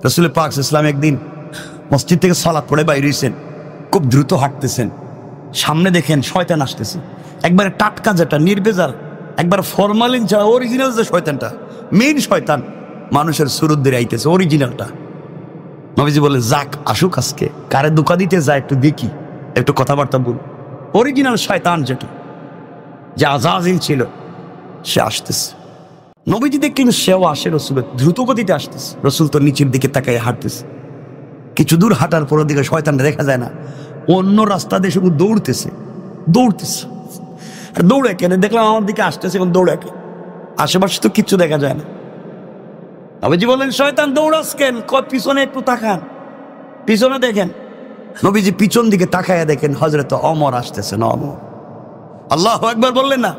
রাসূল পাক সাল্লাল্লাহু আলাইহি ওয়াসাল্লাম একদিন মসজিদ থেকে সালাত পড়ে বাইরে হইছেন, খুব দ্রুত হাঁটতেছেন, সামনে দেখেন শয়তান আসতেছে, একবারে টাটকা, যেটা নির্ভেজাল, একবার ফরমালিন ছাড়া অরিজিনাল যে শয়তানটা, মেইন শয়তান মানুষের সুরত দিয়ে আইতেছে, অরিজিনালটা। নবীজি বলে যাক আসুক, আজকে কারে ধোঁকা দিতে যায় একটু দেখি, একটু কথাবার্তা বল। অরিজিনাল শয়তান যেটা, যে আজাজিল ছিল, সে আসতেছে। নবীজি দেখলেন সেও আসে, রসুলের দ্রুত গতিতে আসতেছে। রসুল তো নিচের দিকে তাকায় হাঁটতেছে। কিছু দূর হাঁটার পর দিকে শয়তানটা দেখা যায় না, অন্য রাস্তা দিয়ে শুধু দৌড়তেছে। আর দৌড়ে কেন দেখলাম আমার দিকে আসতেছে, এবং দৌড়ে কে, আশেপাশে তো কিচ্ছু দেখা যায় না। নবীজি বললেন শয়তান দৌড়াস কেন? পিছনে একটু তাকান, পিছনে দেখেন। নবীজি পিছন দিকে তাকায় দেখেন হযরত ওমর আসতেছেন। ওমর, আল্লাহু আকবার বললেন না?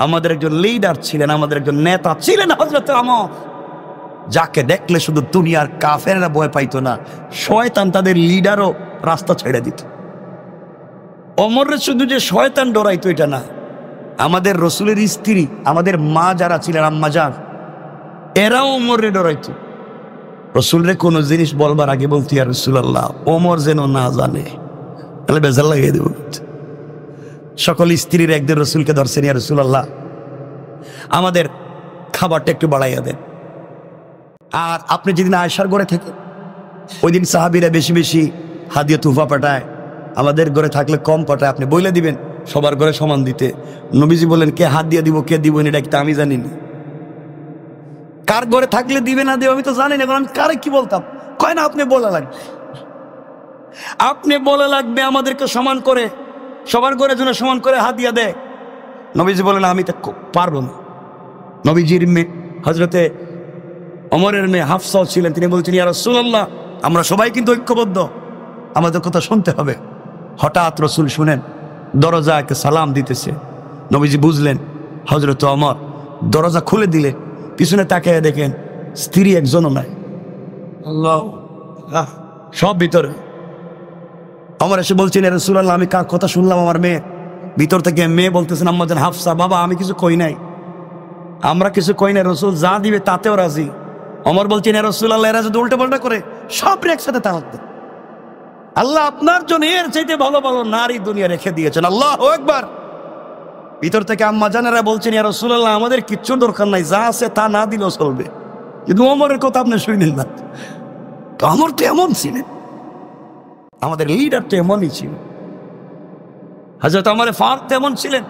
আমাদের একজন লিডার ছিলেন, আমাদের একজন নেতা ছিলেন হযরত ওমর, যাকে দেখলে শুধু দুনিয়ার কাফেররা ভয় পাইতো না, শয়তান তাদের লিডারও রাস্তা ছেড়ে দিত। ওমরের শুধু যে শয়তান ডরাইতো এটা না, আমাদের রসুলের স্ত্রী, আমাদের মা যারা ছিলেন, আম্মা জান, এরাও ওমরে ডরাইতো। রসুলরে কোনো জিনিস বলবার আগে বলতো ইয়া রাসূলুল্লাহ, ওমর যেন না জানে, তাহলে বেজার লাগিয়ে দেব। সকল স্ত্রীর একদিন রসুলকে ধরছেন, ইয়া রাসূলুল্লাহ আমাদের খাবারটা একটু বাড়াইয়া দেন। আর আপনি যেদিন আয়েশার ঘরে থাকেন, ওই দিন সাহাবীরা বেশি বেশি হাদিয়া তুফা পাঠায়, আমাদের ঘরে থাকলে কম পাঠায়, আপনি বইলে দিবেন সবার ঘরে সমান দিতে। নবীজি বলেন কে হাত দিয়ে দিব, কে দিব না, এটা কিন্তু আমি জানি না। কার ঘরে থাকলে দিবে না দেবে আমি তো জানি না, আমি কারে কি বলতাম? কয় না আপনি বলা লাগবে, আপনি বলা লাগবে আমাদেরকে সমান করে, সবার ঘরে যেন সমান করে হাদিয়া দেয়। নবীজি বলেন আমি তো পারবো না। নবীজির মেয়ে হযরতে ওমরের মেয়ে হাফসাও ছিলেন, তিনি বলছেন ইয়া রাসূলুল্লাহ আমরা সবাই কিন্তু ঐক্যবদ্ধ, আমাদের কথা শুনতে হবে। হঠাৎ রসুল শুনেন দরজাকে সালাম দিতেছে। নবীজি বুঝলেন হযরত ওমর, দরজা খুলে দিলে পিছনে তাকিয়ে দেখেন স্ত্রী একজনও নাই, আল্লাহ সব ভিতরে। ওমর এসে বলছেন ইয়া রাসূলুল্লাহ আমি কার কথা শুনলাম? আমার মেয়ে। ভিতর থেকে মেয়ে বলতেছেন আম্মা জান হাফসা, বাবা আমি কিছু কই নাই, আমরা কিছু কই নাই, রসুল যা দিবে তাতেও রাজি। ওমর বলছেন ইয়া রাসূলুল্লাহ এরা যদি উল্টা পাল্টা করে সব একসাথে তালাক দেন, আল্লাহ আপনার জন্য এর চাইতে ভালো ভালো নারী দুনিয়া রেখে দিয়েছেন, আল্লাহু আকবার। ভিতর থেকে আম্মা জানেরা বলছেন ইয়া রাসূলুল্লাহ আমাদের কিচ্ছু দরকার নাই, যা আছে তা না দিলেও চলবে। কিন্তু ওমরের কথা আপনি শুনেন না, তো ওমর তো এমন ছিলেন, আমাদের লিডার তো এমনই ছিল। হযরত ওমর ফারুক তেমন ছিলেন।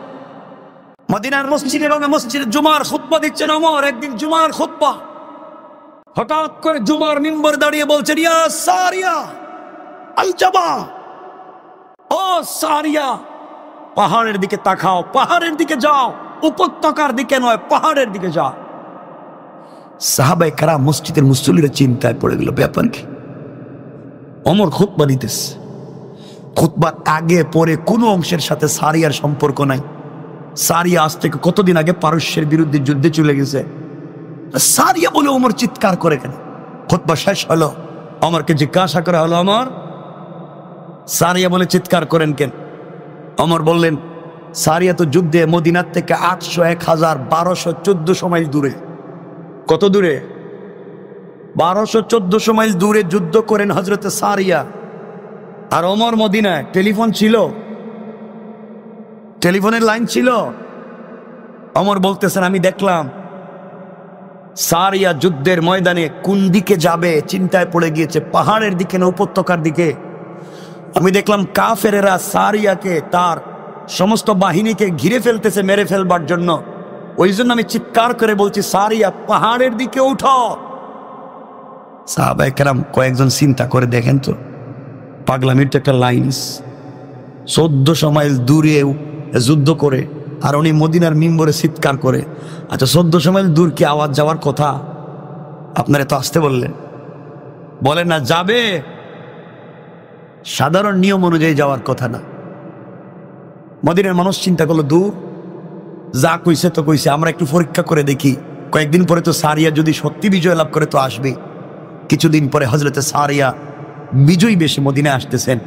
মদিনার মসজিদে জুমার খুতবা দিচ্ছেন ওমর, একদিন জুমার খুতবা, হঠাৎ করে জুমার মিম্বরে দাঁড়িয়ে বলছেন ইয়া সারিয়া আল জাবা, ও সারিয়া পাহাড়ের দিকে তাকাও, পাহাড়ের দিকে যাও, উপত্যকার দিকে নয় পাহাড়ের দিকে যাও। সাহাবায়ে কেরাম মসজিদের মুসল্লিরা চিন্তায় পড়ে গেল, ব্যাপার কি? ওমর খুতবা দিতেছে, খুতবার আগে পরে কোনো অংশের সাথে সারিয়ার সম্পর্ক নাই। সারিয়া আজ থেকে কতদিন আগে পারস্যের বিরুদ্ধে যুদ্ধে চলে গেছে। সারিয়া বলে ওমর চিৎকার করে কেন? খুতবা শেষ হলো, ওমরকে জিজ্ঞাসা করা হলো ওমর সারিয়া বলে চিৎকার করেন কেন? ওমর বললেন সারিয়া তো যুদ্ধে মদিনার থেকে 800, 1000, 1200, 1400 মাইল দূরে। কত দূরে? 1200, 1400 মাইল দূরে যুদ্ধ করেন হযরতে সারিয়া। আর ওমর মদিনায়। টেলিফোন ছিল, টেলিফোনের লাইন ছিল। ওমর বলতেছেন আমি দেখলাম সারিয়া যুদ্ধের ময়দানে কোন দিকে যাবে চিন্তায় পড়ে গিয়েছে, পাহাড়ের দিকে না উপত্যকার দিকে। আমি দেখলাম কাফেরেরা সারিয়াকে, তার সমস্ত বাহিনীকে ঘিরে ফেলতেছে মেরে ফেলবার জন্য। ওই জন্য আমি চিৎকার করে বলছি সারিয়া পাহাড়ের দিকে উঠো। সাহাবায়ে কেরাম কয়েকজন চিন্তা করে দেখেন তো, পাগলামির তো একটা লাইন। 1400 মাইল দূরে যুদ্ধ করে আর উনি মদিনার মিম্বরে চিৎকার করে। আচ্ছা 1400 মাইল দূর কি আওয়াজ যাওয়ার কথা? আপনারা তো আসতে বললেন, বলেন না যাবে, সাধারণ নিয়ম অনুযায়ী যাওয়ার কথা না। মদিনার মানুষ চিন্তা করলো দূর, যা কইছে তো কইছে, আমরা একটু পরীক্ষা করে দেখি, কয়েকদিন পরে তো সারিয়া যদি সত্যি বিজয় লাভ করে তো আসবে। কিছুদিন পরে হযরতে সারিয়া বিজয়ী বেশে মদিনায় আসতেছেন।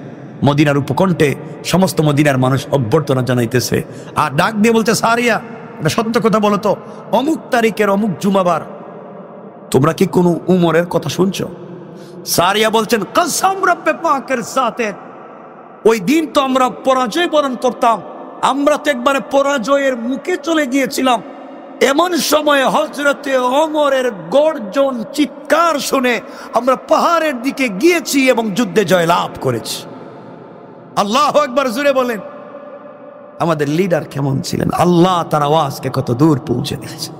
মদিনার উপকণ্ঠে সমস্ত মদিনার মানুষ অভ্যর্থনা জানাইতেছে আর ডাক দিয়ে বলতে সারিয়া এটা সত্য কথা বলো তো, অমুক তারিখের অমুক জুমাবার তোমরা কি কোনো উমরের কথা শুনছো? সারিয়া বলছেন কসম রব্বে পাকের সাথে, ওই দিন তো আমরা পরাজয় বরণ করতাম, আমরা তো একবারে পরাজয়ের মুখে চলে গিয়েছিলাম। এমন সময় হযরতে ওমরের গর্জন চিৎকার শুনে আমরা পাহাড়ের দিকে গিয়েছি এবং যুদ্ধে জয়লাভ করেছি। আল্লাহু আকবার জোরে বলেন। আমাদের লিডার কেমন ছিলেন, আল্লাহ তার আওয়াজকে কত দূর পৌঁছে দিয়েছে।